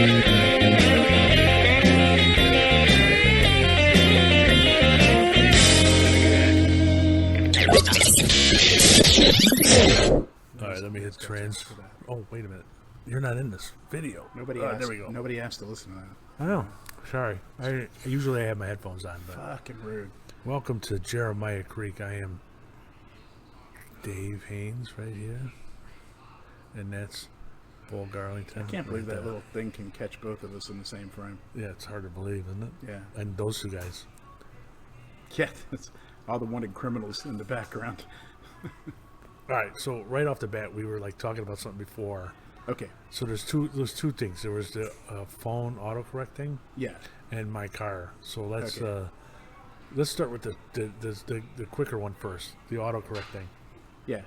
All right, let me hit trans. Oh, wait a minute. You're not in this video. Nobody asked. There we go. Nobody asked to listen to that. I know. Sorry. I usually have my headphones on, but Fucking rude. welcome to Jeremiah Creek. I am Dave Haynes right here, and that's Paul Garlington. I can't believe right that there. little thing can catch both of us in the same frame. Yeah, it's hard to believe, isn't it? Yeah. And those two guys. Yeah, that's all the wanted criminals in the background. All right, so right off the bat, we were like talking about something before. Okay. So there's two things. There was the phone autocorrect thing, Yeah. and my car. So let's Okay. let's start with the quicker one first. The autocorrect thing, Yeah.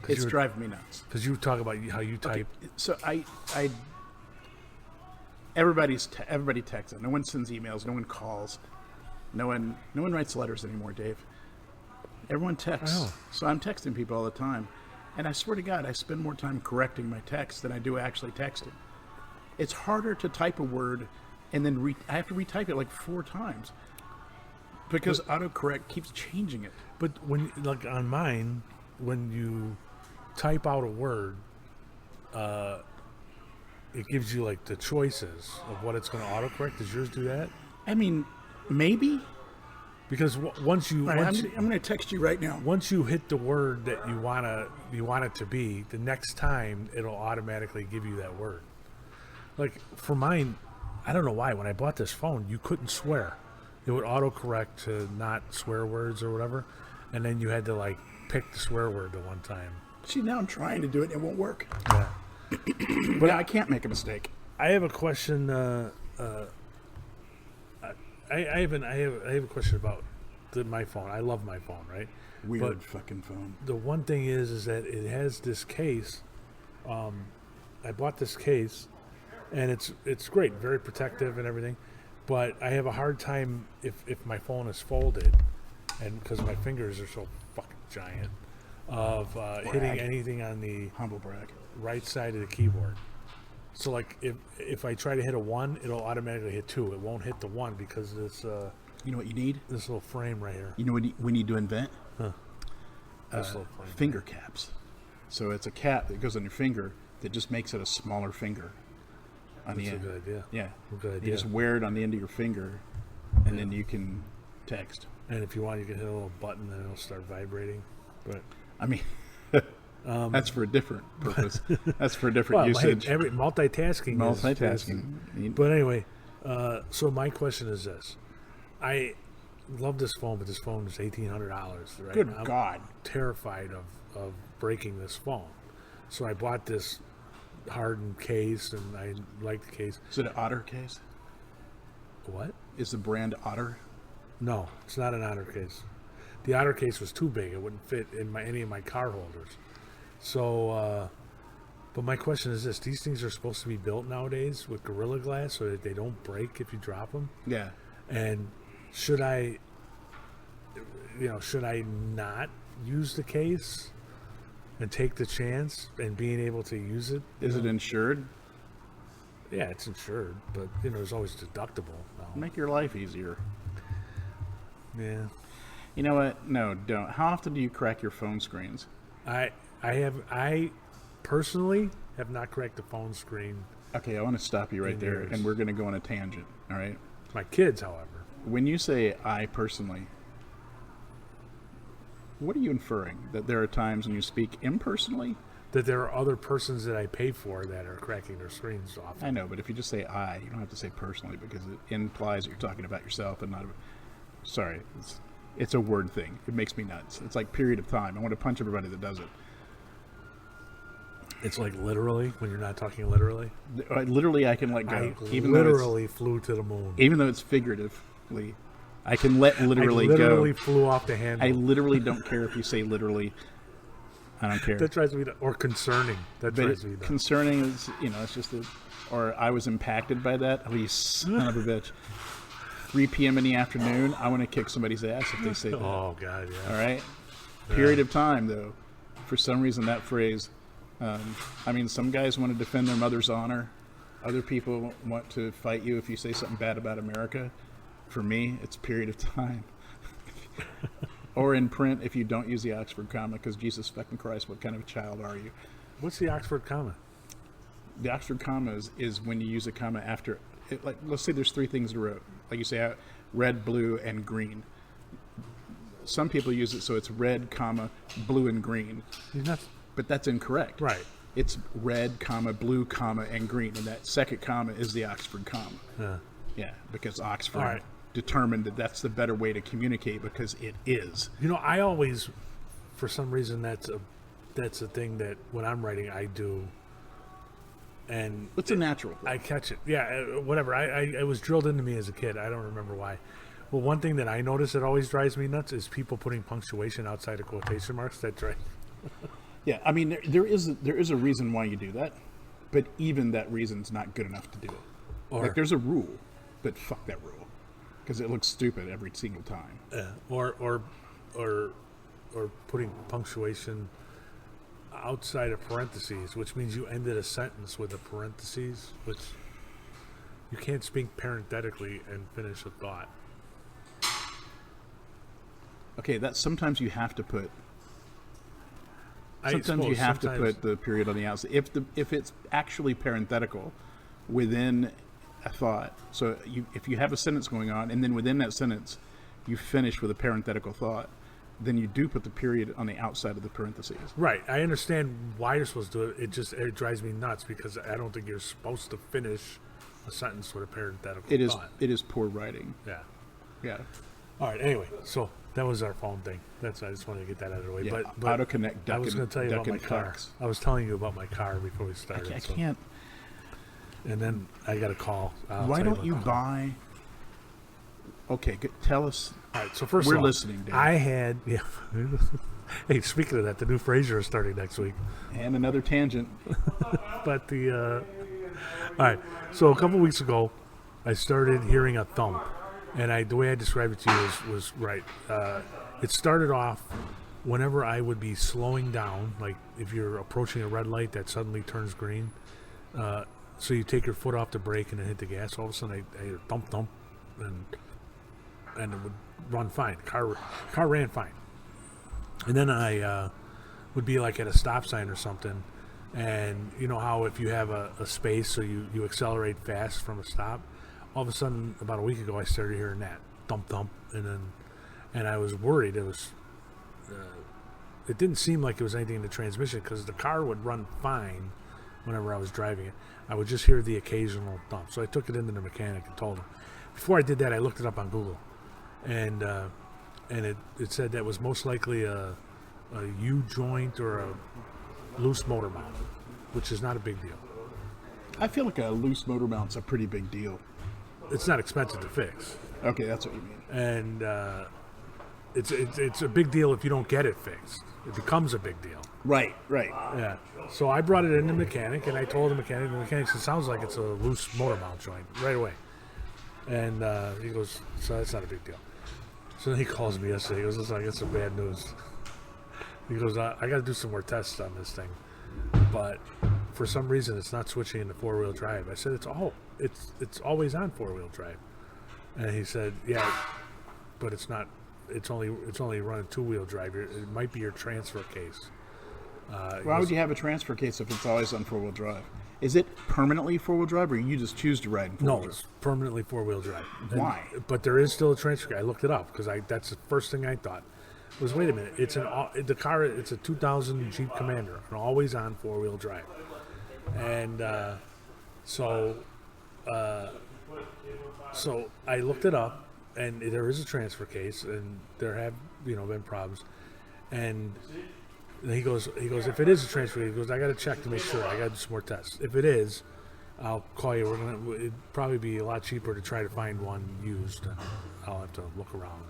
'Cause It's you're- driving me nuts. because you talk about how you type. Okay. So everybody texts. No one sends emails. No one calls. No one writes letters anymore, Dave. Everyone texts. I know. So I'm texting people all the time. And I swear to God, I spend more time correcting my text than I do actually texting. It's harder to type a word and then I have to retype it like 4 times because autocorrect keeps changing it. But when like on mine, when you type out a word, it gives you like the choices of what it's going to autocorrect. Does yours do that? I mean, maybe. Because once you, All right, once, I'm going to text you right now. once you hit the word that you want it to be, the next time it'll automatically give you that word. Like for mine, I don't know why. When I bought this phone, you couldn't swear. It would autocorrect to not swear words or whatever, and then you had to like pick the swear word the one time. See, now I'm trying to do it and it won't work. Yeah. But I can't make a mistake. I have a question. I have a question about my phone. I love my phone, right? Weird But fucking phone. the one thing is that it has this case. I bought this case, and it's great, very protective and everything. But I have a hard time if my phone is folded, and because my fingers are so fucking giant, of hitting anything on the Humble brag. right side of the keyboard. So like if I try to hit a 1, it'll automatically hit 2. It won't hit the 1 because this You know what you need? this little frame right here. You know what we need to invent? This little frame. Finger caps. So it's a cap that goes on your finger that just makes it a smaller finger. On That's the a end. good idea. Yeah. Good You idea. just wear it on the end of your finger, and then you can text. And if you want, you can hit a little button and it'll start vibrating. But I mean, that's for a different purpose. That's for a different usage. Hey, multitasking. Multitasking. But anyway, so my question is this: I love this phone, but this phone is $1,800. Right? Good I'm God. terrified of breaking this phone. So I bought this hardened case, and I like the case. Is it an Otter case? What? Is the brand Otter? No, it's not an Otter case. The Otter case was too big; it wouldn't fit in any of my car holders. So, but my question is this: these things are supposed to be built nowadays with Gorilla Glass so that they don't break if you drop them. Yeah. And should I not use the case and take the chance and being able to use it? Is it insured? Yeah, it's insured, but there's always deductible. Make your life easier. Yeah. You know what? No, don't. How often do you crack your phone screens? I personally have not cracked the phone screen. Okay, I want to stop you right there, years. and we're going to go on a tangent, all right? My kids, however. When you say I personally, what are you inferring? That there are times when you speak impersonally? That there are other persons that I pay for that are cracking their screens off. I know, but if you just say I, you don't have to say personally because it implies that you're talking about yourself and not... Sorry, it's a word thing. It makes me nuts. It's like period of time. I want to punch everybody that does it. It's like literally, when you're not talking literally. Literally, I can let go. I even literally flew to the moon. Even though it's figuratively, I can let literally go. I literally flew off the handle. I literally don't care if you say literally. I don't care. That drives me to, or concerning. That drives me to. Concerning is, it's just or I was impacted by that. Oh, you son of a bitch. 3 p.m. in the afternoon, I want to kick somebody's ass if they say that. Oh, God, yeah. All right? Period of time, though. For some reason, that phrase, some guys want to defend their mother's honor. Other people want to fight you if you say something bad about America. For me, it's period of time. Or in print, if you don't use the Oxford comma, because Jesus fucking Christ, what kind of a child are you? What's the Oxford comma? The Oxford comma is when you use a comma after, like, let's say there's three things in a row. Like you say, red, blue, and green. Some people use it so it's red, comma, blue, and green. But that's incorrect. Right. It's red, comma, blue, comma, and green. And that second comma is the Oxford comma. Yeah. Yeah, because Oxford determined that that's the better way to communicate because it is. You know, I always, for some reason, that's a thing that when I'm writing, I do. And it's a natural thing. I catch it. Yeah, whatever. It was drilled into me as a kid. I don't remember why. Well, one thing that I notice that always drives me nuts is people putting punctuation outside of quotation marks. That drives. Yeah, I mean, there is a reason why you do that, but even that reason's not good enough to do it. Like, there's a rule, but fuck that rule, because it looks stupid every single time. Yeah, or putting punctuation outside of parentheses, which means you ended a sentence with a parentheses, which you can't speak parenthetically and finish a thought. Okay, that sometimes you have to put. Sometimes you have to put the period on the outside if it's actually parenthetical within a thought. So if you have a sentence going on and then within that sentence you finish with a parenthetical thought, then you do put the period on the outside of the parentheses. Right. I understand why you're supposed to do it. It drives me nuts because I don't think you're supposed to finish a sentence with a parenthetical thought. It is poor writing. Yeah. Yeah. All right. Anyway, so that was our phone thing. I just wanted to get that out of the way. Yeah, but AutoConnect. I was going to tell you about my car. Fucks. I was telling you about my car before we started. I can't. And then I got a call. Why don't you buy? Okay, tell us. All right. So first, we're of all, listening. Dave. I had. Yeah. Hey, speaking of that, the new Frasier is starting next week. And another tangent. But all right. So a couple weeks ago, I started hearing a thump, and the way I described it to you was right. It started off whenever I would be slowing down, like if you're approaching a red light that suddenly turns green. So you take your foot off the brake and then hit the gas. All of a sudden, I hear thump, thump, and it would run fine. Car ran fine. And then I would be like at a stop sign or something, and you know how if you have a space, so you accelerate fast from a stop. All of a sudden, about a week ago, I started hearing that thump, thump, and I was worried. It didn't seem like it was anything in the transmission because the car would run fine whenever I was driving it. I would just hear the occasional thump. So I took it into the mechanic and told him. Before I did that, I looked it up on Google, and it said that was most likely a U-joint or a loose motor mount, which is not a big deal. I feel like a loose motor mount's a pretty big deal. It's not expensive to fix. Okay, that's what you mean. And it's a big deal if you don't get it fixed. It becomes a big deal. Right. Yeah. So I brought it in the mechanic, and I told the mechanic said, sounds like it's a loose motor mount joint right away. And he goes, so that's not a big deal. So then he calls me yesterday. He goes, listen, I got some bad news. He goes, I got to do some more tests on this thing. But for some reason, it's not switching into four-wheel drive. I said, it's always on four-wheel drive. And he said, yeah, but it's not. It's only running two-wheel drive. It might be your transfer case. Why would you have a transfer case if it's always on four-wheel drive? Is it permanently four-wheel drive, or you just choose to ride in four-wheel drive? No, it's permanently four-wheel drive. Why? But there is still a transfer case. I looked it up because that's the first thing I thought. Was wait a minute. It's the car. It's a 2000 Jeep Commander, an always-on four-wheel drive, and so I looked it up, and there is a transfer case, and there have been problems, and he goes, if it is a transfer case, he goes, I got to check to make sure. I got to do some more tests. If it is, I'll call you. It'd probably be a lot cheaper to try to find one used, and I'll have to look around.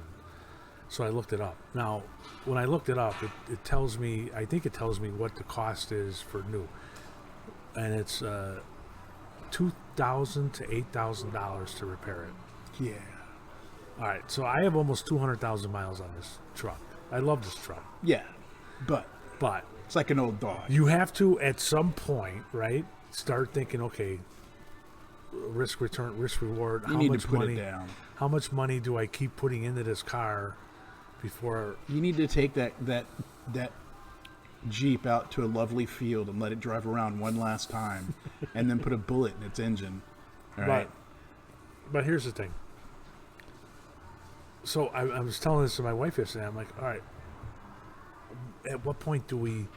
So I looked it up. Now, when I looked it up, it tells me, I think it tells me what the cost is for new. And it's $2,000 to $8,000 to repair it. Yeah. All right, so I have almost 200,000 miles on this truck. I love this truck. Yeah, but But it's like an old dog. you have to, at some point, right, start thinking, okay, risk reward. You need to put it down. How much money do I keep putting into this car before? You need to take that Jeep out to a lovely field and let it drive around one last time, and then put a bullet in its engine. All right. But here's the thing. So I was telling this to my wife yesterday. I'm like, all right, at what point do we...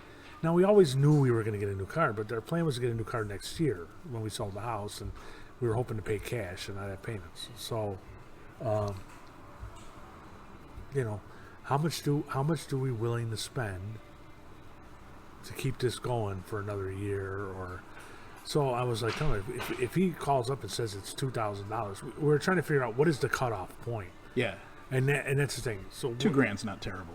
Now, we always knew we were going to get a new car, but our plan was to get a new car next year when we sold the house, and we were hoping to pay cash and not have payments. So, how much do we willing to spend to keep this going for another year? Or so I was like, telling him, if he calls up and says it's $2,000, we're trying to figure out what is the cutoff point. Yeah. And that's the thing. So $2,000's not terrible.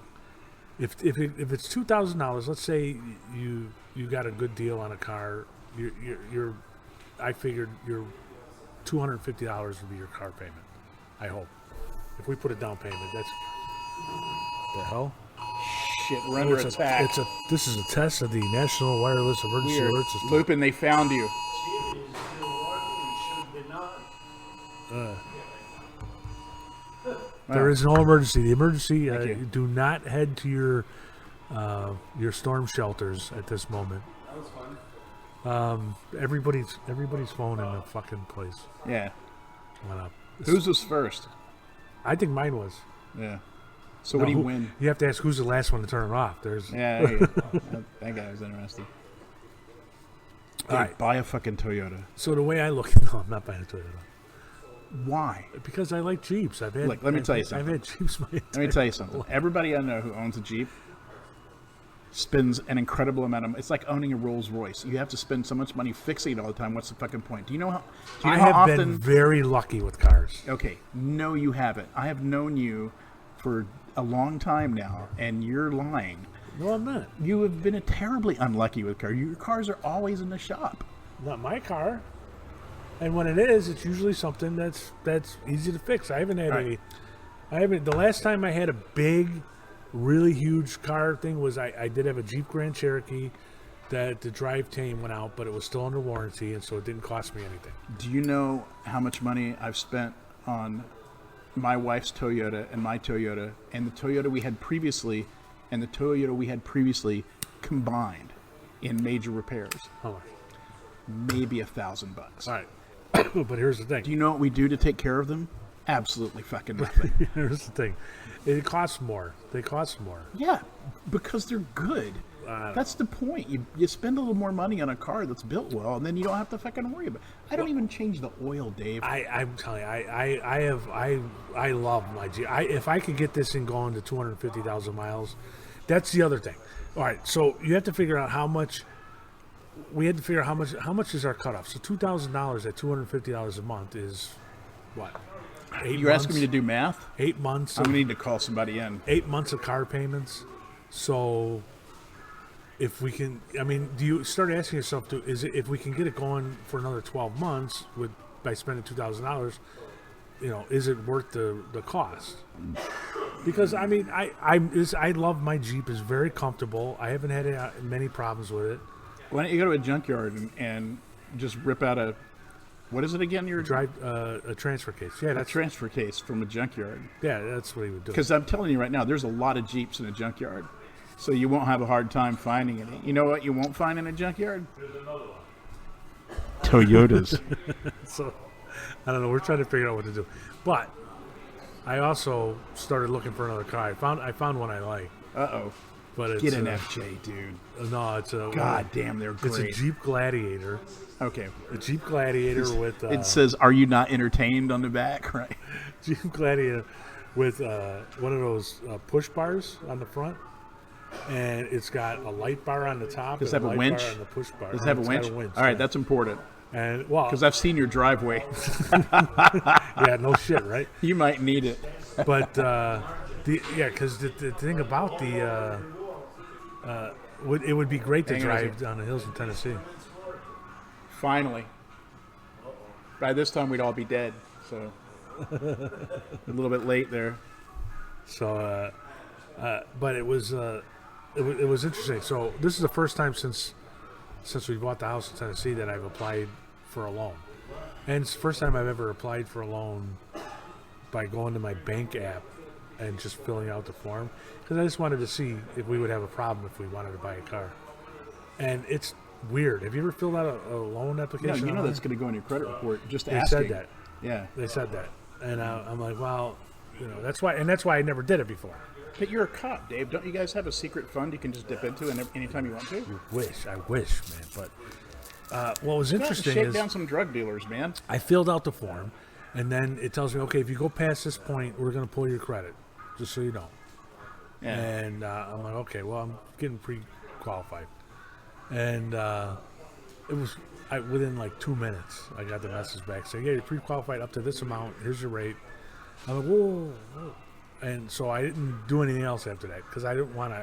If it's $2,000, let's say you got a good deal on a car, I figured your $250 would be your car payment. I hope. If we put a down payment, that's the hell. Shit, we're under attack. This is a test of the National Wireless Emergency Alert System. Lupin, they found you. There is no emergency. The emergency, do not head to your storm shelters at this moment. That was fun. Everybody's phone in the fucking place Yeah. went up. Whose was first? I think mine was. Yeah. So what do you win? You have to ask who's the last one to turn it off. There's Yeah, there you go. That guy was interesting. All right. Buy a fucking Toyota. So the way I look, no, I'm not buying a Toyota. Why? Because I like Jeeps. Let me tell you something. I've had Jeeps my entire Let me tell you something. Everybody I know who owns a Jeep spends an incredible amount of... It's like owning a Rolls Royce. You have to spend so much money fixing it all the time. What's the fucking point? Do you know how I have been very lucky with cars. Okay. No, you haven't. I have known you for a long time now, and you're lying. No, I'm not. You have been terribly unlucky with cars. Your cars are always in the shop. Not my car. And when it is, it's usually something that's easy to fix. I haven't had the last time I had a big, really huge car thing was I did have a Jeep Grand Cherokee that the drive chain went out, but it was still under warranty, and so it didn't cost me anything. Do you know how much money I've spent on my wife's Toyota and my Toyota and the Toyota we had previously and the Toyota we had previously combined in major repairs? How much? Maybe $1,000. All right. But here's the thing. Do you know what we do to take care of them? Absolutely fucking nothing. Here's the thing. It costs more. They cost more. Yeah, because they're good. That's the point. You spend a little more money on a car that's built well, and then you don't have to fucking worry about it. I don't even change the oil, Dave. I'm telling you, I love my Jeep. If I could get this thing going to 250,000 miles, that's the other thing. All right, so you have to figure out how much. We had to figure out how much is our cutoff. So $2,000 at $250 a month is what? You're asking me to do math? 8 months. I'm gonna need to call somebody in. 8 months of car payments. So if we can, I mean, do you start asking yourself, if we can get it going for another 12 months by spending $2,000, is it worth the cost? Because I mean, I love my Jeep. It's very comfortable. I haven't had many problems with it. Why don't you go to a junkyard and just rip out what is it again? A transfer case. Yeah, that's a transfer case from a junkyard. Yeah, that's what he would do. Because I'm telling you right now, there's a lot of Jeeps in a junkyard, so you won't have a hard time finding any. You know what you won't find in a junkyard? There's another one. Toyotas. So I don't know. We're trying to figure out what to do, but I also started looking for another car. I found one I like. Uh-oh. But it's Get an FJ, dude. No, it's a... God damn, they're great. It's a Jeep Gladiator. Okay. A Jeep Gladiator with... it says, "Are you not entertained?" on the back, right? Jeep Gladiator with one of those push bars on the front. And it's got a light bar on the top. Does it have a winch? Bar and the push bar. Does it have a winch? All right, that's important. And well, because I've seen your driveway. Yeah, no shit, right? You might need it. But because the thing about it would be great to drive down the hills in Tennessee. Finally. By this time, we'd all be dead. So a little bit late there. So, but it was interesting. So this is the first time since we bought the house in Tennessee that I've applied for a loan. And it's the first time I've ever applied for a loan by going to my bank app and just filling out the form, because I just wanted to see if we would have a problem if we wanted to buy a car. And it's weird. Have you ever filled out a loan No, application? you know online? that's going to go in your credit report. Just They asking. said that. Yeah. They said that, and I'm like, well, that's why I never did it before. But you're a cop, Dave. Don't you guys have a secret fund you can just dip into and anytime you want to? I wish, man. But what was Go out and interesting shake is down some drug dealers, man. I filled out the form, and then it tells me, okay, if you go past this point, we're going to pull your credit, just so you know. Yeah. And I'm like, okay, well, I'm getting pre-qualified. And it was within like 2 minutes, I got the message back saying, yeah, you're pre-qualified up to this amount. Here's your rate. I'm like, whoa. And so I didn't do anything else after that because I don't want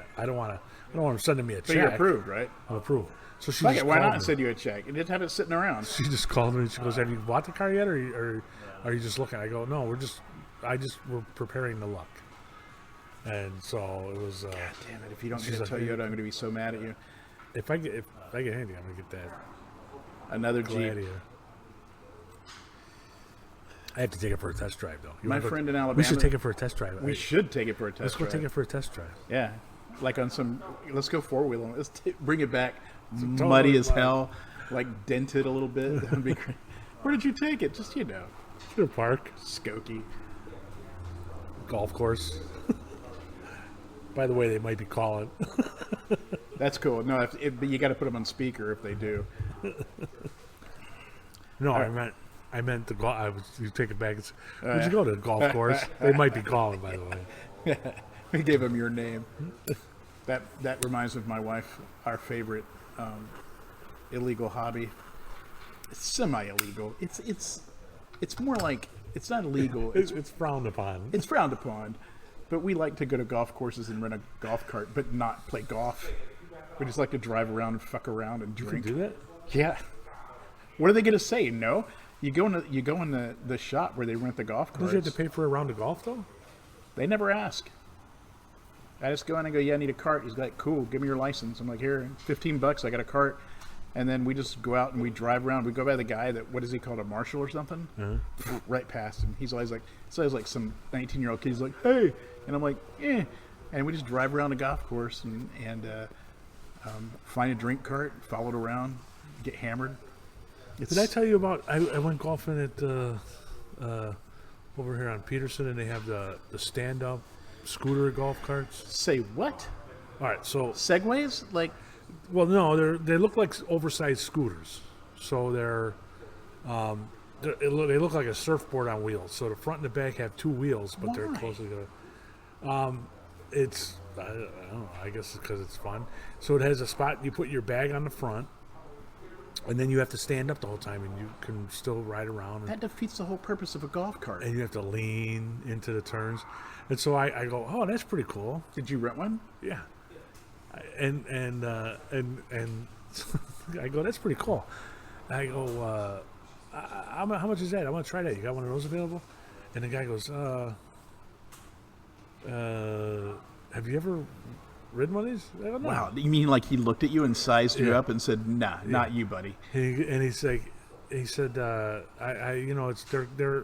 them sending me a check. But you're approved, right? I'm approved. So she Fuck just it, why called not me. send you a check? You didn't have it sitting around. She just called me and she goes, have you bought the car yet, or are you just looking? I go, no, we're preparing to look. And so it was. God damn it! If you don't she's get a like, Toyota, I'm going to be so mad at you. If I get anything, I'm gonna get that Another Jeep. Gladiator. I have to take it for a test drive, though. My friend in Alabama. We should take it for a test drive. We should take it for a test Let's drive. go take it for a test drive. Yeah, like on some. Let's go four wheeling. Let's bring it back, totally muddy as muddy. hell, like dented a little bit. That'd be great. Where did you take it? Just To the park, Skokie. golf course. By the way, they might be calling. That's cool. No, but you got to put them on speaker if they do. No, I meant the golf. You take it back. Would you go to the golf course? They might be calling, by the way. We gave him your name. That reminds me of my wife. Our favorite illegal hobby. It's semi-illegal. It's more like it's not illegal. It's frowned upon. It's frowned upon. But we like to go to golf courses and rent a golf cart, but not play golf. We just like to drive around and fuck around and You drink. can do that? Yeah. What are they going to say? No. You go in the shop where they rent the golf carts. Don't you have to pay for a round of golf, though? They never ask. I just go in and go, yeah, I need a cart. He's like, cool, give me your license. I'm like, here, $15, I got a cart. And then we just go out and we drive around. We go by the guy that, what is he called, a marshal or something? Right past him. He's always like, some 19-year-old kid. He's like, hey. And I'm like, eh. And we just drive around the golf course and find a drink cart, follow it around, get hammered. Did I tell you about? I went golfing at over here on Peterson, and they have the stand-up scooter golf carts. Say what? All right, so Segways? Like, well, no, they look like oversized scooters. So they look like a surfboard on wheels. So the front and the back have two wheels, but they're Why? closely together. It's I don't know. I guess it's because it's fun. So it has a spot you put your bag on the front, and then you have to stand up the whole time, and you can still ride around. that defeats the whole purpose of a golf cart. And you have to lean into the turns. And so I go, oh, that's pretty cool. Did you rent one? Yeah. And I go, that's pretty cool. I go, how much is that? I want to try that. You got one of those available? And the guy goes, have you ever ridden one of these? I go, no. Wow. You mean like he looked at you and sized you Yeah. up and said, nah, not you, buddy. And he's like, he said, they're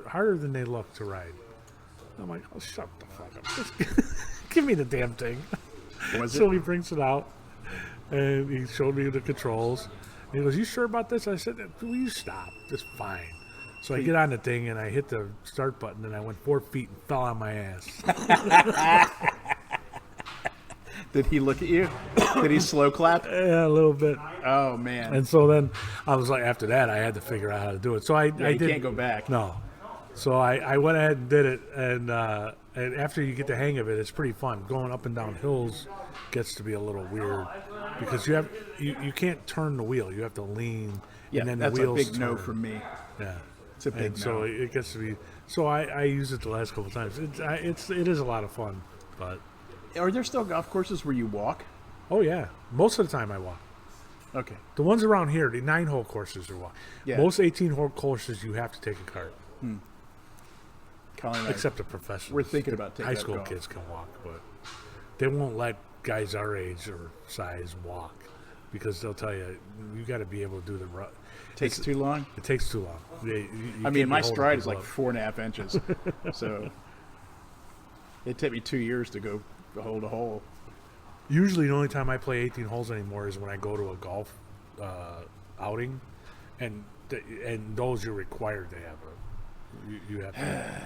harder than they look to ride. I'm like, oh, shut the fuck up. Just give me the damn thing. Was So it? he brings it out, and he showed me the controls. And he goes, you sure about this? I said, will you stop? It's fine. So I get on the thing, and I hit the start button, and I went 4 feet and fell on my ass. Did he look at you? Did he slow clap? Yeah, a little bit. Oh, man. And so then I was like, after that, I had to figure out how to do it. So I you did. can't go back. No. So I went ahead and did it, and after you get the hang of it, it's pretty fun. Going up and down hills gets to be a little weird because you can't turn the wheel. You have to lean, Yeah, and then that's the a wheels big no turn. from me. Yeah, It's a big and so no. it gets to be. So I used it the last couple of times. It is a lot of fun, but Are there still golf courses where you walk? oh yeah, most of the time I walk. Okay. The ones around here, the 9-hole courses are walk. Yeah. Most 18-hole courses you have to take a cart, Colin and I, except the professionals. we're thinking about taking High up school golf. kids can walk, but they won't let guys our age or size walk. because they'll tell you got to be able to do the run. Takes too long. It takes too long. You I can't mean, be my holding stride is people like up. 4.5 inches, so it took me 2 years to go hold a hole. Usually, the only time I play 18 holes anymore is when I go to a golf outing, and those you're required to have you have to.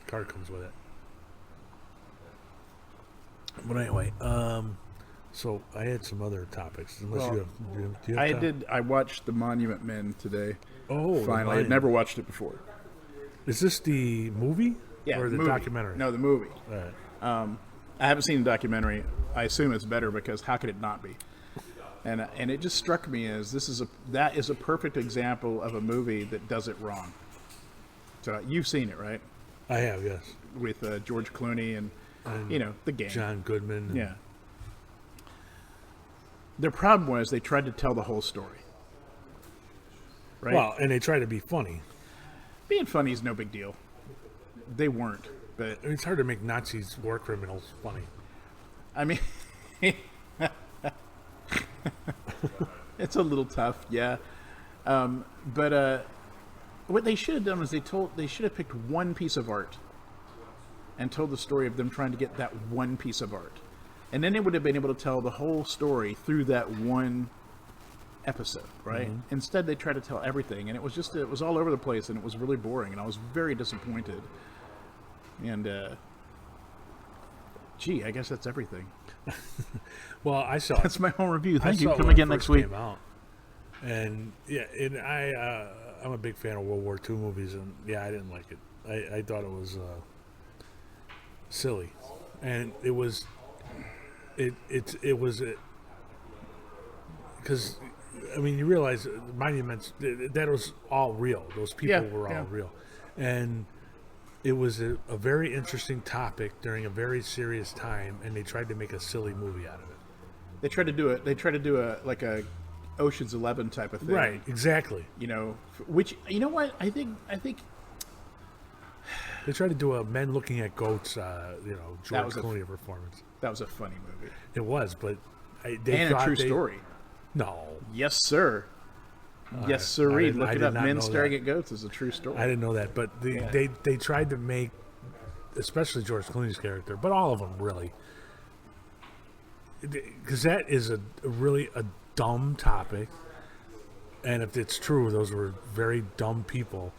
Card comes with it. But anyway, so I had some other topics. Unless Well, do you have time? I watched The Monument Men today. Oh, Finally, I'd never watched it before. Is this the movie or the movie. documentary? No, the movie. All right. I haven't seen the documentary. I assume it's better because how could it not be? And it just struck me as that is a perfect example of a movie that does it wrong. So you've seen it, right? I have, yes. With George Clooney and the gang. John Goodman. Yeah. Their problem was they tried to tell the whole story. Right? Well, and they try to be funny. Being funny is no big deal. They weren't, but I mean, it's hard to make Nazis war criminals funny. I mean, it's a little tough, yeah. But what they should have done was they should have picked one piece of art and told the story of them trying to get that one piece of art, and then they would have been able to tell the whole story through that one episode, right? Mm-hmm. Instead, they tried to tell everything, and it was all over the place, and it was really boring, and I was very disappointed. And I guess that's everything. Well, I saw that's my whole review. Thank you. Come again next week. And yeah, and I'm a big fan of World War II movies, and yeah, I didn't like it. I thought it was silly, and it was because I mean, you realize monuments that was all real. Those people were all real, and it was a very interesting topic during a very serious time, and they tried to make a silly movie out of it. They tried to do a like a Ocean's 11 type of thing. Right, exactly. Which what I think they tried to do a Men Looking at Goats, George Clooney performance. That was a funny movie. It was, but they a true story. No. Yes, sir. Yes, sirree. Look it up. Men Staring that. at Goats is a true story. I didn't know that, but they tried to make, especially George Clooney's character, but all of them really, because that is a really dumb topic, and if it's true, those were very dumb people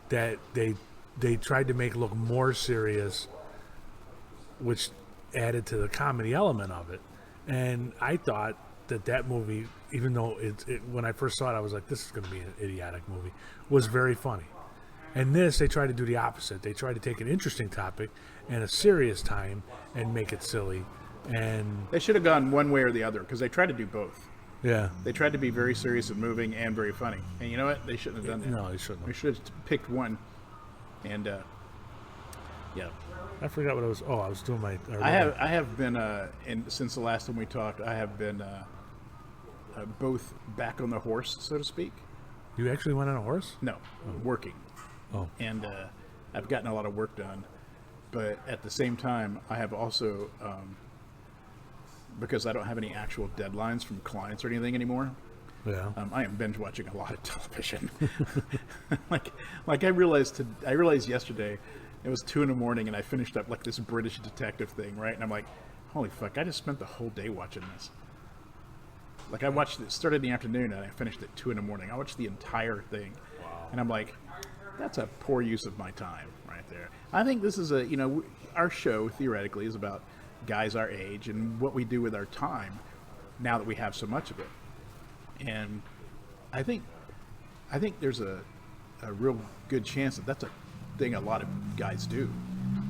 that they tried to make look more serious, which added to the comedy element of it. And I thought that movie, even though when I first saw it, I was like, this is going to be an idiotic movie, was very funny. And this, they tried to do the opposite. They tried to take an interesting topic and a serious time and make it silly. And they should have gone one way or the other, because they tried to do both. Yeah. They tried to be very serious and moving and very funny. And you know what? They shouldn't have done that. No, they shouldn't have. They should have picked one. And, yeah. I forgot what I was. Oh, I was doing my. I have been, since the last time we talked, I have been both back on the horse, so to speak. You actually went on a horse? No, working. Oh. And I've gotten a lot of work done. But at the same time, I have also, because I don't have any actual deadlines from clients or anything anymore, yeah, I am binge watching a lot of television. like I realized yesterday, it was 2 a.m. and I finished up like this British detective thing, right? And I'm like, holy fuck! I just spent the whole day watching this. Like I watched it, started in the afternoon and I finished at 2 a.m. I watched the entire thing, and I'm like, that's a poor use of my time right there. I think this is our show theoretically is about guys our age and what we do with our time now that we have so much of it. And I think there's a real good chance that that's a thing a lot of guys do,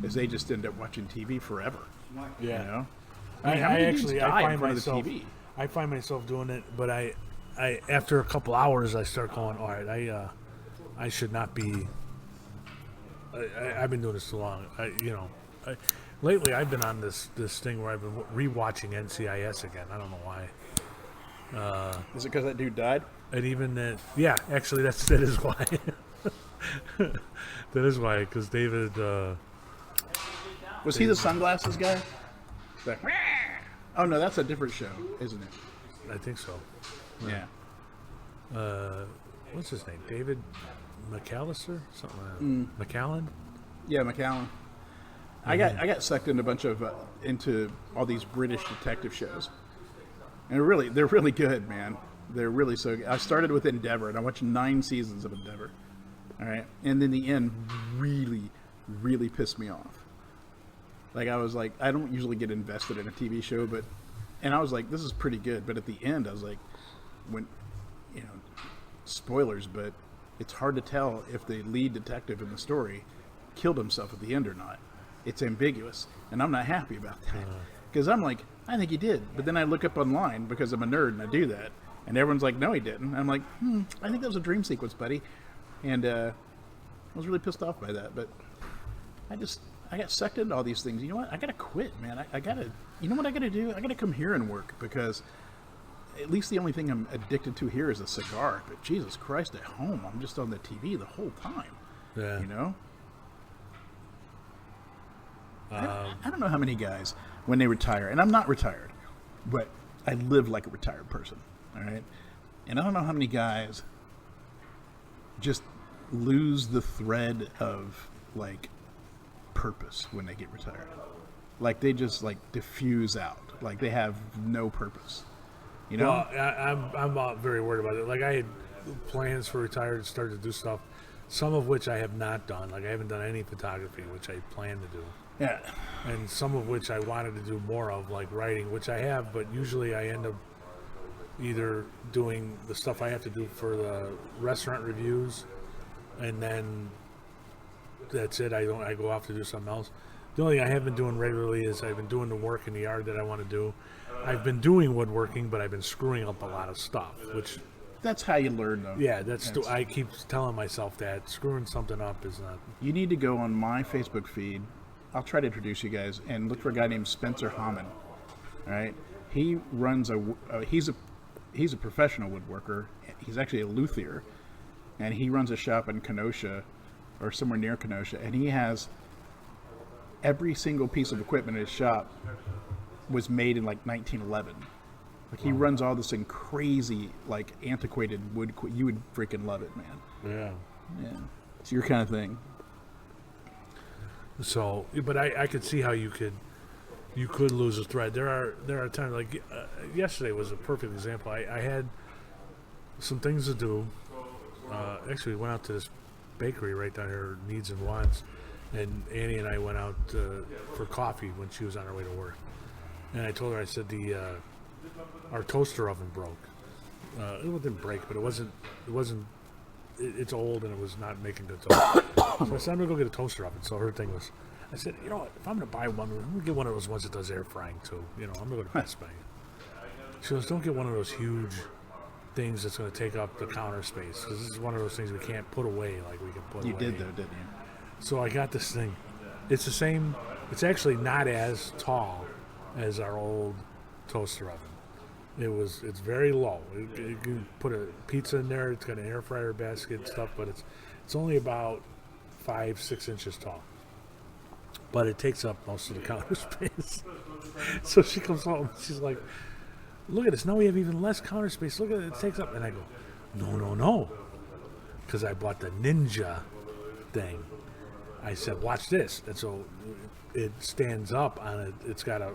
is they just end up watching TV forever. Yeah. I mean, how many dudes die in front of the TV? I find myself doing it, but I after a couple hours I start going, all right, I should not be. I've been doing this too long. Lately I've been on this thing where I've been rewatching NCIS again. I don't know why. Is it because that dude died? And even that, yeah, actually that is why. That is why, because David. Was he the sunglasses guy? Oh no, that's a different show, isn't it? I think so. Yeah. What's his name? David McAllister? Something like that. McAllen? Yeah, McAllen. I got sucked into a bunch of into all these British detective shows, and they're really good, man. They're really so good. I started with Endeavour, and I watched 9 seasons of Endeavour. All right, and then the end really pissed me off. Like I was like, I don't usually get invested in a TV show, and I was like, this is pretty good. But at the end, I was like, spoilers, but it's hard to tell if the lead detective in the story killed himself at the end or not. It's ambiguous, and I'm not happy about that because I'm like, I think he did, but then I look up online because I'm a nerd and I do that, and everyone's like, no, he didn't. I'm like, I think that was a dream sequence, buddy, and I was really pissed off by that. But I got sucked into all these things. You know what? I gotta quit, man. I gotta. You know what I gotta do? I gotta come here and work because at least the only thing I'm addicted to here is a cigar. But Jesus Christ, at home I'm just on the TV the whole time. Yeah. You know. I don't know how many guys, when they retire, and I'm not retired, but I live like a retired person, all right? And I don't know how many guys just lose the thread of, like, purpose when they get retired. Like, they just, like, diffuse out. Like, they have no purpose, you know? Well, I'm not very worried about it. Like, I had plans for retired and started to do stuff, some of which I have not done. Like, I haven't done any photography, which I plan to do. Yeah. And some of which I wanted to do more of, like writing, which I have, but usually I end up either doing the stuff I have to do for the restaurant reviews, and then that's it. I go off to do something else. The only thing I have been doing regularly is I've been doing the work in the yard that I want to do. I've been doing woodworking, but I've been screwing up a lot of stuff, which... That's how you learn, though. Yeah, I keep telling myself that screwing something up is not... You need to go on my Facebook feed. I'll try to introduce you guys and look for a guy named Spencer Hammond. All right, he runs he's a professional woodworker. He's actually a luthier, and he runs a shop in Kenosha or somewhere near Kenosha, and he has every single piece of equipment in his shop was made in like 1911. Like he runs all this in crazy, like antiquated wood. You would freaking love it, man. Yeah. It's your kind of thing. So, but I could see how you could lose a thread. There are times like yesterday was a perfect example. I had some things to do. Actually, we went out to this bakery right down here, Needs and Wants, and Annie and I went out for coffee when she was on her way to work. And I told her, I said our toaster oven broke. It didn't break, but it wasn't. It's old and it was not making good toast. So I said, I'm gonna go get a toaster oven. So her thing was, I said, you know what? If I'm gonna buy one, I'm gonna get one of those ones that does air frying too. You know, I'm gonna go to Best Buy. She goes, don't get one of those huge things that's gonna take up the counter space, because this is one of those things we can't put away like we can put away. You did though, didn't you? So I got this thing. It's the same. It's actually not as tall as our old toaster oven. It's very low. You can put a pizza in there. It's got an air fryer basket and stuff, but it's only about 5-6 inches tall. But it takes up most of the counter space. So she comes home. She's like, "Look at this. Now we have even less counter space. Look at it. It takes up." And I go, "No," because I bought the Ninja thing. I said, "Watch this." And so it stands up on it. It's got a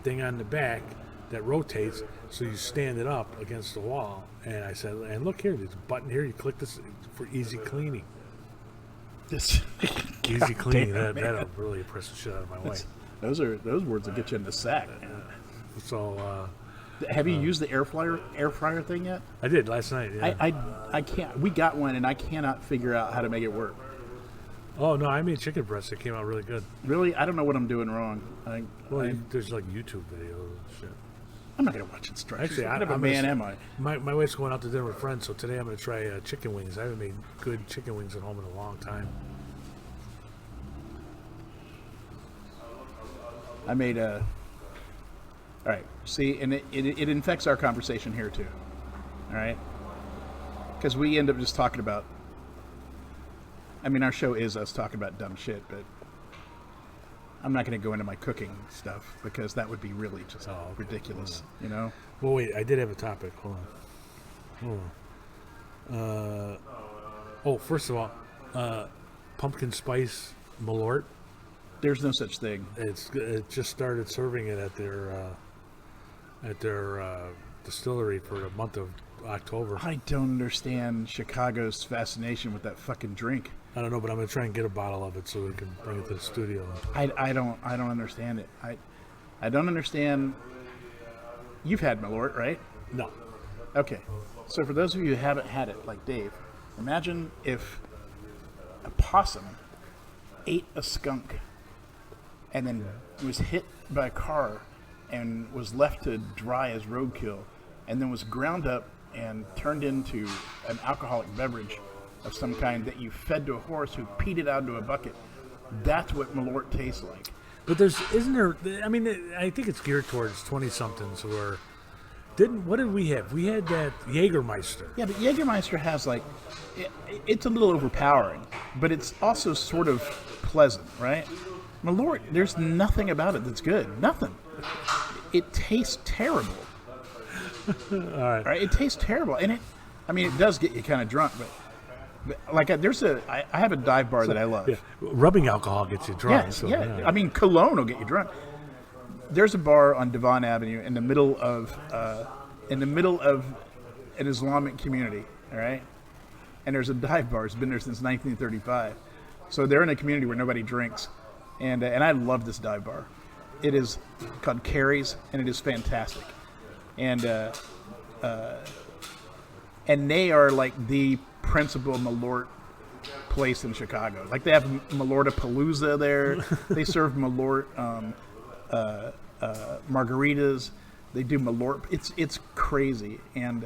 thing on the back that rotates, so you stand it up against the wall. And I said, and look here, there's a button here. You click this for easy cleaning. Easy cleaning. That'll really press the shit out of my wife. Those words will get you in the sack. So, have you used the air fryer thing yet? I did last night. Yeah. I can't. We got one, and I cannot figure out how to make it work. Oh no, I made chicken breast. It came out really good. Really, I don't know what I'm doing wrong. There's like YouTube videos and shit. I'm not gonna watch instructions. Actually, what kind of a man am I? My wife's going out to dinner with friends, so today I'm gonna try chicken wings. I haven't made good chicken wings at home in a long time. I made a. All right. See, and it infects our conversation here too. All right. Because we end up just talking about. I mean, our show is us talking about dumb shit, but I'm not going to go into my cooking stuff because that would be really just ridiculous, you know? Well, wait, I did have a topic. Hold on. First of all, pumpkin spice Malort. There's no such thing. It just started serving it at their distillery for the month of October. I don't understand Chicago's fascination with that fucking drink. I don't know, but I'm gonna try and get a bottle of it so we can bring it to the studio. I don't understand it. I don't understand. You've had Malort, right? No. Okay. So for those of you who haven't had it, like Dave, imagine if a possum ate a skunk and then was hit by a car and was left to dry as roadkill and then was ground up and turned into an alcoholic beverage of some kind that you fed to a horse who peed it out into a bucket. That's what Malort tastes like. But isn't there, I mean, I think it's geared towards 20-somethings who are, what did we have? We had that Jägermeister. Yeah, but Jägermeister has it's a little overpowering, but it's also sort of pleasant, right? Malort, there's nothing about it that's good. Nothing. It tastes terrible. All right. It tastes terrible. And it does get you kind of drunk, but like I have a dive bar that I love. Yeah. Rubbing alcohol gets you drunk. Yes, yeah. I mean, cologne will get you drunk. There's a bar on Devon Avenue in the middle of an Islamic community. All right, and there's a dive bar. It's been there since 1935. So they're in a community where nobody drinks, and I love this dive bar. It is called Carrie's, and it is fantastic. And they are like the principal Malort place in Chicago. Like they have Malortapalooza there. They serve Malort margaritas. They do Malort. It's crazy. And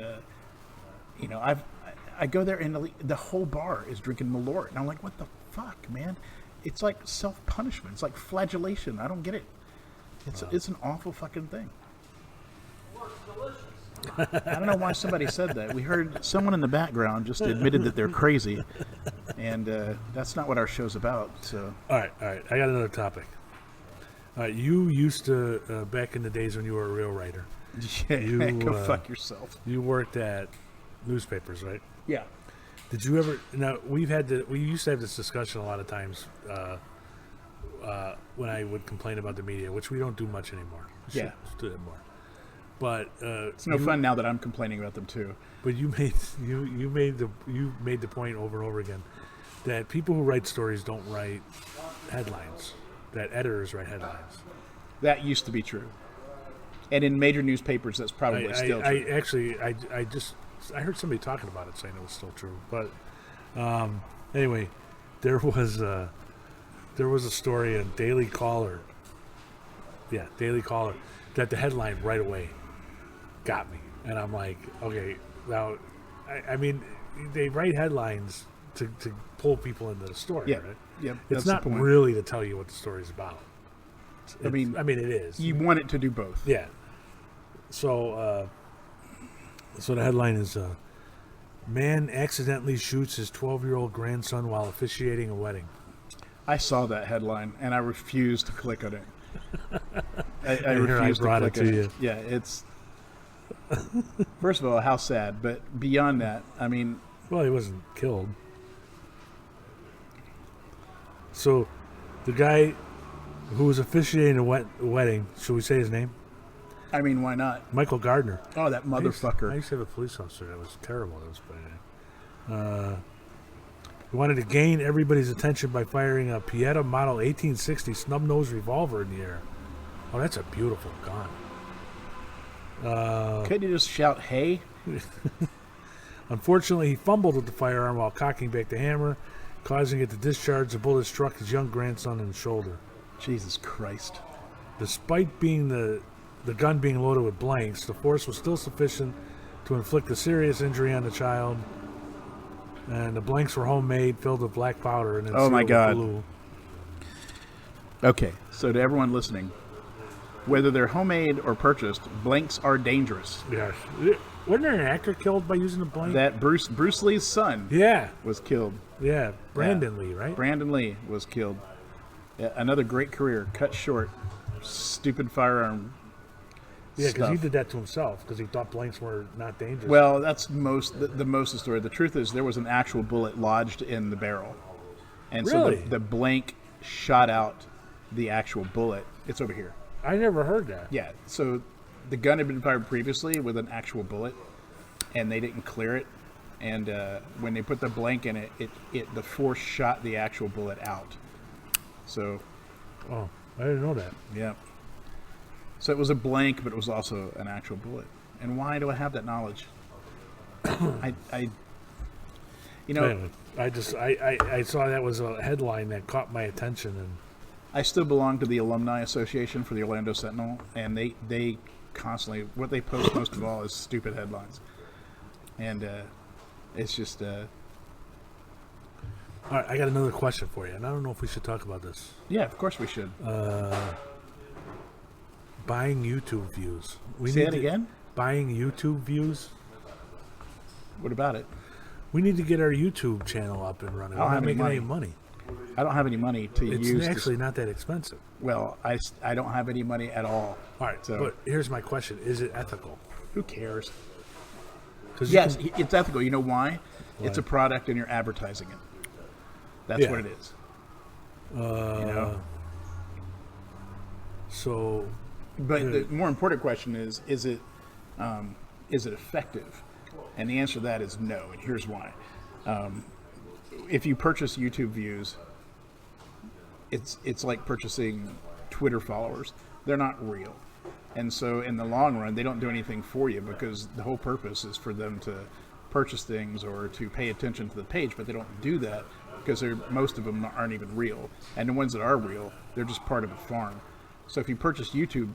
I go there and the whole bar is drinking Malort, and I'm like, what the fuck, man? It's like self-punishment. It's like flagellation. I don't get it. It's an awful fucking thing. I don't know why somebody said that. We heard someone in the background just admitted that they're crazy, and that's not what our show's about. So, all right. I got another topic. You used to back in the days when you were a real writer. Yeah, go fuck yourself. You worked at newspapers, right? Yeah. Did you ever? Now we used to have this discussion a lot of times when I would complain about the media, which we don't do much anymore. We should do it more. But it's no fun now that I'm complaining about them too. But you made the point over and over again that people who write stories don't write headlines. That editors write headlines. That used to be true, and in major newspapers, that's probably still true. I heard somebody talking about it saying it was still true. But anyway, there was a story in Daily Caller. Yeah, Daily Caller, that the headline right away got me, and I'm like, okay, now, I mean, they write headlines to pull people into the story, right? Yeah, it's not really to tell you what the story's about. I mean, it is. You want it to do both. Yeah. So the headline is, man accidentally shoots his 12-year-old grandson while officiating a wedding. I saw that headline, and I refused to click on it. I refused to click on it. Yeah, it's... First of all, how sad, but beyond that, I mean... Well, he wasn't killed. So, the guy who was officiating a wedding, should we say his name? I mean, why not? Michael Gardner. Oh, that motherfucker. I used to have a police officer that was terrible. That was bad. He wanted to gain everybody's attention by firing a Pietta Model 1860 snub-nosed revolver in the air. Oh, that's a beautiful gun. Couldn't you just shout, hey? Unfortunately, he fumbled with the firearm while cocking back the hammer, causing it to discharge. The bullet struck his young grandson in the shoulder. Jesus Christ. Despite being the gun being loaded with blanks, the force was still sufficient to inflict a serious injury on the child. And the blanks were homemade, filled with black powder, and then oh my God. Glue. Okay, so to everyone listening, whether they're homemade or purchased, blanks are dangerous. Yes. Wasn't there an actor killed by using a blank? That Bruce Lee's son was killed. Yeah, Brandon Lee, right? Brandon Lee was killed. Yeah, another great career cut short. Stupid firearm. Yeah, because he stuff. did that to himself because he thought blanks were not dangerous. Well, that's the most of the story. The truth is, there was an actual bullet lodged in the barrel, and Really? so the blank shot out the actual bullet. It's over here. I never heard that. Yeah. So the gun had been fired previously with an actual bullet, and they didn't clear it. And when they put the blank in it, the force shot the actual bullet out. So, Oh, I didn't know that. yeah. So it was a blank, but it was also an actual bullet. And why do I have that knowledge? You know, Anyway, I saw that was a headline that caught my attention, and I still belong to the Alumni Association for the Orlando Sentinel, and they constantly, what they post most of all is stupid headlines. And it's just... all right, I got another question for you, and I don't know if we should talk about this. yeah, of course we should. Buying YouTube views. Say that again? Buying YouTube views. What about it? We need to get our YouTube channel up and running. I don't We're have not any making money. any money. I don't have any money to It's use. actually not that expensive. Well, I don't have any money at all. All right, So- but here's my question: is it ethical? Who cares? 'Cause you Yes, can- it's ethical. You know why? It's a Why? product and you're advertising it. That's Yeah. what it is. You know? So But the more important question is it effective? And the answer to that is no, and here's why. If you purchase YouTube views, it's like purchasing Twitter followers. They're not real. And so in the long run, they don't do anything for you because the whole purpose is for them to purchase things or to pay attention to the page, but they don't do that because most of them aren't even real. And the ones that are real, they're just part of a farm. So if you purchase YouTube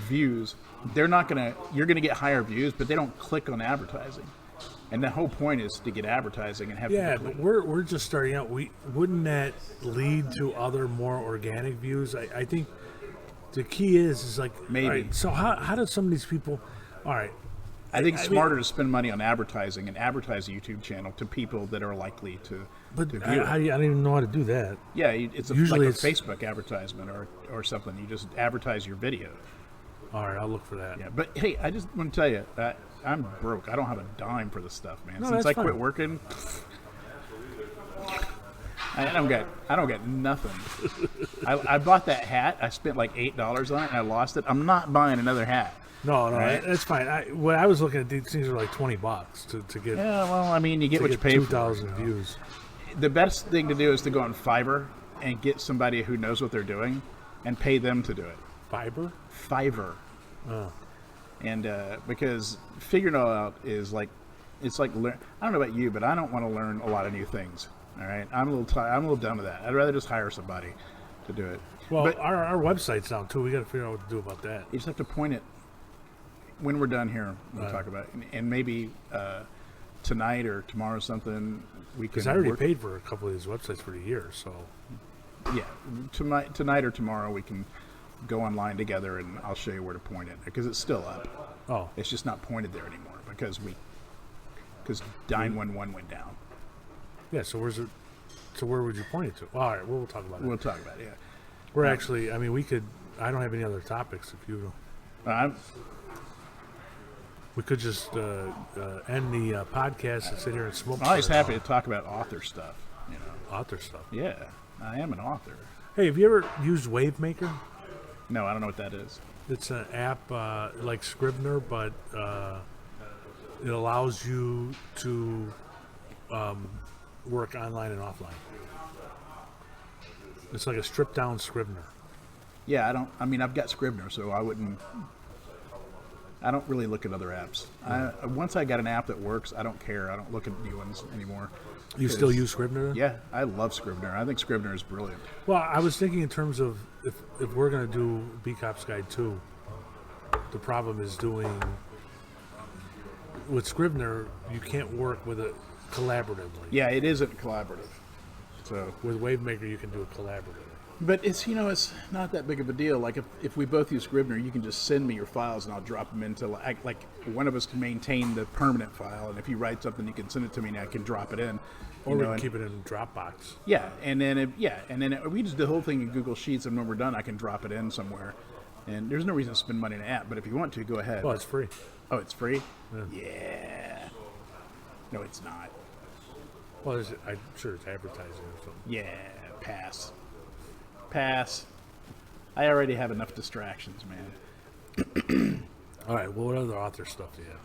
views, you're gonna get higher views, but they don't click on advertising. And the whole point is to get advertising and have yeah, people but click. we're just starting out. Wouldn't that lead to other more organic views? I think the key is like Maybe. all right, so how do some of these people? All right, I think it's I mean- smarter to spend money on advertising and advertise a YouTube channel to people that are likely to but view I it. don't even know how to do that. Yeah, it's Usually like a it's- Facebook advertisement or something. You just advertise your video. All right, I'll look for that. Yeah, but hey, I just want to tell you that I'm broke. I don't have a dime for this stuff, man. No, Since that's I quit fine. working, I don't get nothing. I bought that hat. I spent like $8 on it, and I lost it. I'm not buying another hat. No, Right. that's fine. When I was looking at these things are like $20 to get Yeah, well, I mean, you get to what you get pay 2,000 for. views. The best thing to do is to go on Fiverr and get somebody who knows what they're doing, and pay them to do it. Fiber? Fiverr. And because figuring it all out is like, it's like I don't know about you, but I don't want to learn a lot of new things. All right, I'm a little done with that. I'd rather just hire somebody to do it. Well, but our website's down too. We got to figure out what to do about that. you just have to point it when we're done here. We'll talk about it, and maybe tonight or tomorrow or something we can. Because I already work- paid for a couple of these websites for the year, so Yeah, tonight or tomorrow we can go online together, and I'll show you where to point it because it's still up. oh, It's just not pointed there anymore because 911 went down. yeah. So where's it? So where would you point it to? All right, we'll talk about it. We'll talk about it. Yeah. We're actually. I mean, we could. I don't have any other topics. If you, we could just end the podcast and sit here and smoke. I'm always for happy to talk about author stuff. You know. author stuff. Yeah, I am an author. Hey, have you ever used Wavemaker? No, I don't know what that is. It's an app like Scrivener, but it allows you to work online and offline. It's like a stripped down Scrivener. Yeah, I don't. I mean, I've got Scrivener, so I wouldn't. I don't really look at other apps. Once I got an app that works, I don't care. I don't look at new ones anymore. You still 'Cause- use Scrivener? Yeah, I love Scrivener. I think Scrivener is brilliant. Well, I was thinking in terms of if we're going to do B Cop's Guide 2, the problem is doing with Scrivener, you can't work with it collaboratively. Yeah, it isn't collaborative. So With Wavemaker, you can do it collaboratively. But it's it's not that big of a deal. Like if we both use Scrivener, you can just send me your files and I'll drop them into like one of us can maintain the permanent file, and if you write something, you can send it to me and I can drop it in. Or we can keep it in Dropbox. Yeah, and then we just do the whole thing in Google Sheets, and when we're done, I can drop it in somewhere. And there's no reason to spend money on an app, but if you want to, go ahead. Well, it's free. Oh, it's free? Yeah. Yeah. No, it's not. Well, I'm sure it's advertising or something. Yeah, pass. Pass. I already have enough distractions, man. All right. Well, what other author stuff do you have?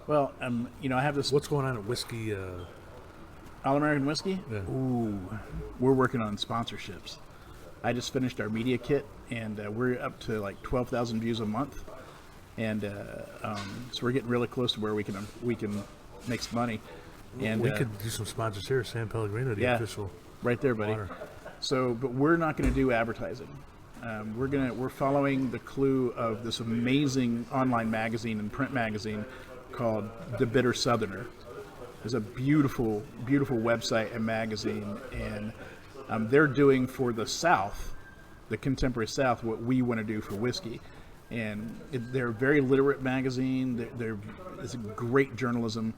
Well, I have this What's going on at Whiskey? All American Whiskey. Yeah. Ooh, we're working on sponsorships. I just finished our media kit, and we're up to like 12,000 views a month, and so we're getting really close to where we can make some money. And we could do some sponsors here. San Pellegrino, the official. Right there, buddy. water. So, but we're not going to do advertising. We're following the clue of this amazing online magazine and print magazine called The Bitter Southerner. It's a beautiful, beautiful website and magazine, and they're doing for the South, the contemporary South, what we want to do for whiskey. And they're a very literate magazine. It's a great journalism,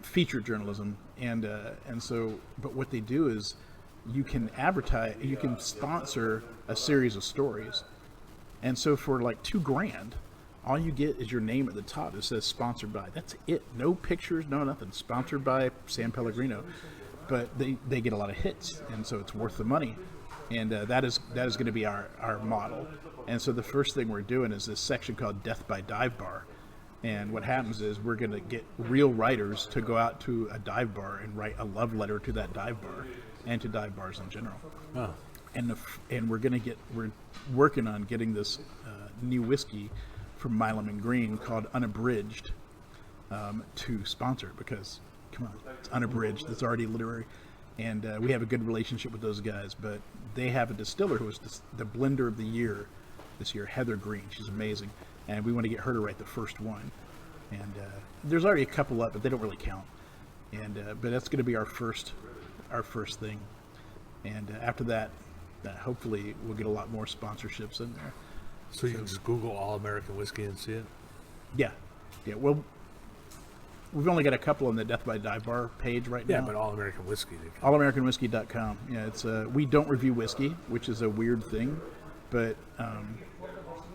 featured journalism, and so. But what they do is, you can advertise, you can sponsor a series of stories, and so for like $2,000, all you get is your name at the top. It says sponsored by. That's it. No pictures, no nothing. Sponsored by San Pellegrino. But they get a lot of hits, and so it's worth the money. And that is going to be our model. And so the first thing we're doing is this section called Death by Dive Bar. And what happens is we're going to get real writers to go out to a dive bar and write a love letter to that dive bar and to dive bars in general. Oh. And we're working on getting this new whiskey from Milam and Green called Unabridged to sponsor it, because come on, it's unabridged, it's already literary, and we have a good relationship with those guys. But they have a distiller who was the blender of the year this year, Heather Green. She's amazing, and we want to get her to write the first one. And there's already a couple up, but they don't really count. And but that's going to be our first thing. And after that, hopefully we'll get a lot more sponsorships in there. So you can just Google All American Whiskey and see it? Yeah. Well, we've only got a couple on the Death by Dive Bar page right now. Yeah, but All American Whiskey. AllAmericanWhiskey.com. Yeah, it's we don't review whiskey, which is a weird thing, but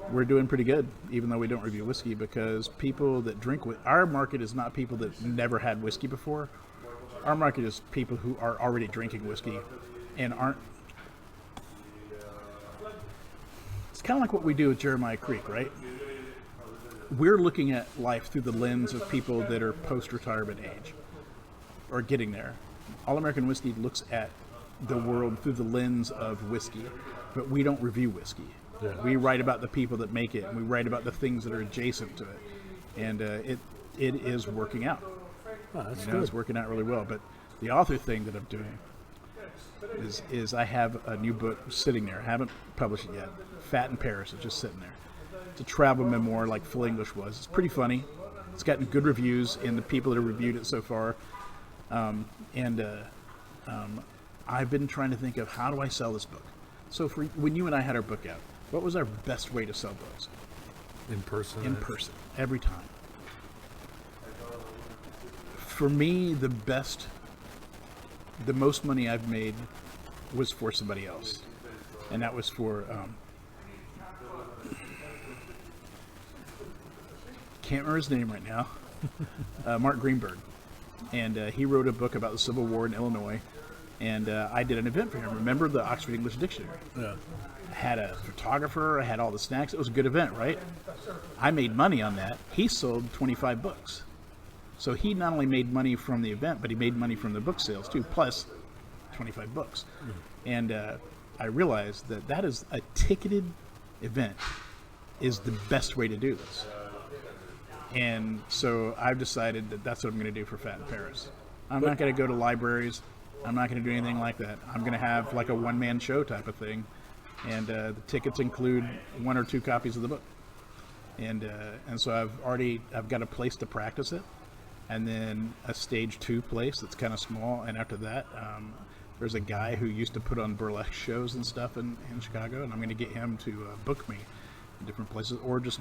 we're doing pretty good, even though we don't review whiskey, because people that drink our market is not people that never had whiskey before. Our market is people who are already drinking whiskey and aren't. It's kind of like what we do with Jeremiah Creek, right? We're looking at life through the lens of people that are post-retirement age or getting there. All American Whiskey looks at the world through the lens of whiskey, but we don't review whiskey. Yeah. We write about the people that make it, and we write about the things that are adjacent to it, and it is working out. Oh, that's good. It's working out really well. But the author thing that I'm doing is I have a new book sitting there. I haven't published it yet. Fat in Paris. It's just sitting there. It's a travel memoir like Full English was. It's pretty funny. It's gotten good reviews, and the people that have reviewed it so far. I've been trying to think of, how do I sell this book? So when you and I had our book out, what was our best way to sell books? In person? In person, every time. For me, the most money I've made was for somebody else. And that was for, can't remember his name right now, Mark Greenberg. And he wrote a book about the Civil War in Illinois. And I did an event for him. Remember the Oxford English Dictionary? Yeah. I had a photographer. I had all the snacks. It was a good event, right? I made money on that. He sold 25 books. So he not only made money from the event, but he made money from the book sales too, plus 25 books. And I realized that is a ticketed event is the best way to do this. And so I've decided that that's what I'm going to do for Fat in Paris. I'm not going to go to libraries. I'm not going to do anything like that. I'm going to have like a one-man show type of thing. And the tickets include 1 or 2 copies of the book. And so I've got a place to practice it. And then a stage 2 place that's kind of small. And after that, There's a guy who used to put on burlesque shows and stuff in Chicago, and I'm going to get him to book me in different places, or just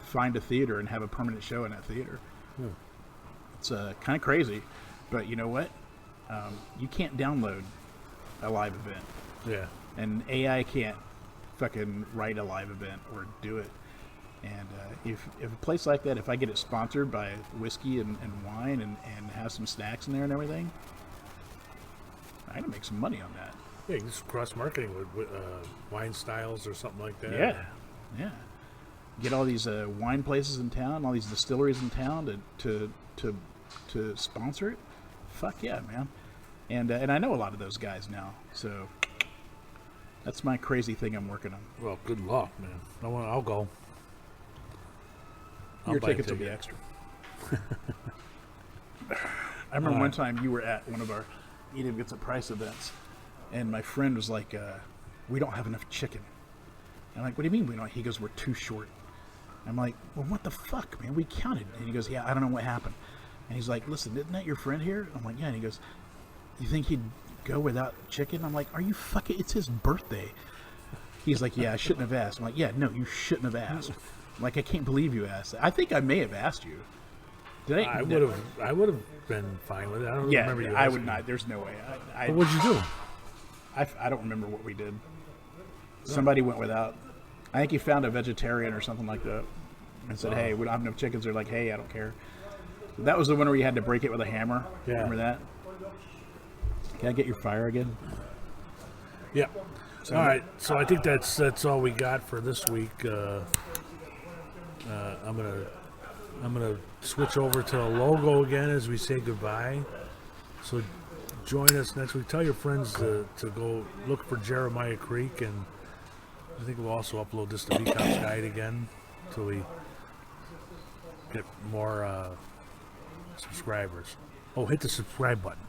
find a theater and have a permanent show in that theater. It's kind of crazy, but you know what? You can't download a live event. Yeah. And AI can't fucking write a live event or do it. And if a place like that, if I get it sponsored by whiskey and wine and have some snacks in there and everything, I can make some money on that. Yeah, just cross-marketing with wine styles or something like that. Yeah. Get all these wine places in town, all these distilleries in town to sponsor it. Fuck yeah, man. And I know a lot of those guys now, so that's my crazy thing I'm working on. Well, good luck, man. I'll go. Your tickets will be extra. I remember one time you were at one of our Eat Gets a Price events, and my friend was like, we don't have enough chicken. And I'm like, what do you mean we don't? He goes, we're too short. I'm like, well, what the fuck, man? We counted. And he goes, yeah, I don't know what happened. And he's like, listen, isn't that your friend here? I'm like, yeah. And he goes, you think he'd go without chicken? I'm like, are you fucking, it's his birthday. He's like, yeah, I shouldn't have asked. I'm like, yeah, no, you shouldn't have asked. I'm like, I can't believe you asked that. I think I may have asked you. Did I? I would have been fine with it. I don't remember you. I would not. There's no way. What would you do? I don't remember what we did. Somebody went without. I think he found a vegetarian or something like that and said, hey, we don't have enough chickens. They're like, hey, I don't care. That was the one where you had to break it with a hammer. Yeah. Remember that? Can I get your fire again? Yeah. All right. So I think that's all we got for this week. I'm gonna switch over to a logo again as we say goodbye. So join us next week. Tell your friends to go look for Jeremiah Creek, and I think we'll also upload this to VCOP's Guide again until we get more subscribers. Oh, hit the subscribe button.